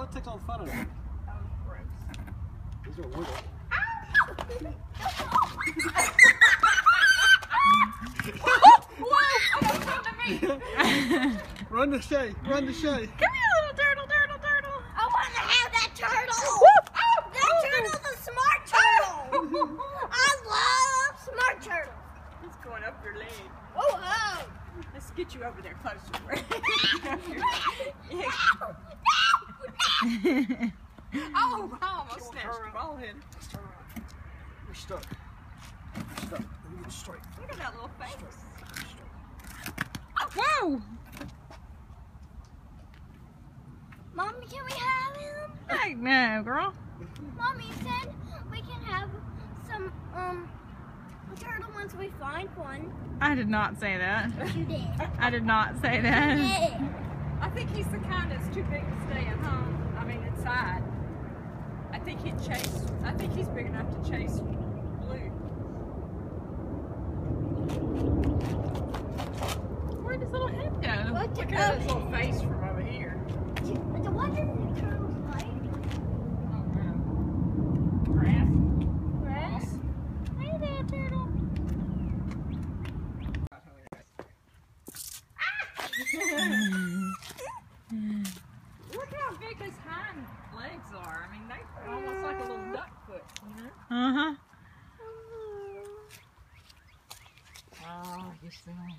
No, it takes all the fun out of it. Oh, gross. These don't wiggle. Whoa! Don't come to me! Run to Shay. Run to Shay. Come here, little turtle, turtle, turtle. I want to have that turtle. Oh, that turtle's a smart turtle. I love smart turtles. It's going up your leg. Oh, oh. Let's get you over there closer. Oh, I almost snatched your ball head. You're stuck. You're stuck. Let me get you straight. Look at that little face. Whoa! Mommy, can we have him? Heck no, girl. Mommy said we can have some turtle once we find one. I did not say that. You did. I did not say that. Yeah. I think he's the kind that's too big to stay at home. I mean, inside. I think he'd chase. I think he's big enough to chase Blue. Where'd his little head go? What Look at his little face from over here. What does the turtles like? Grass. Grass? Hey there, turtle. Look how big his hind legs are. I mean, they're almost like a little duck foot, you know? Uh-huh. Oh, you're silly.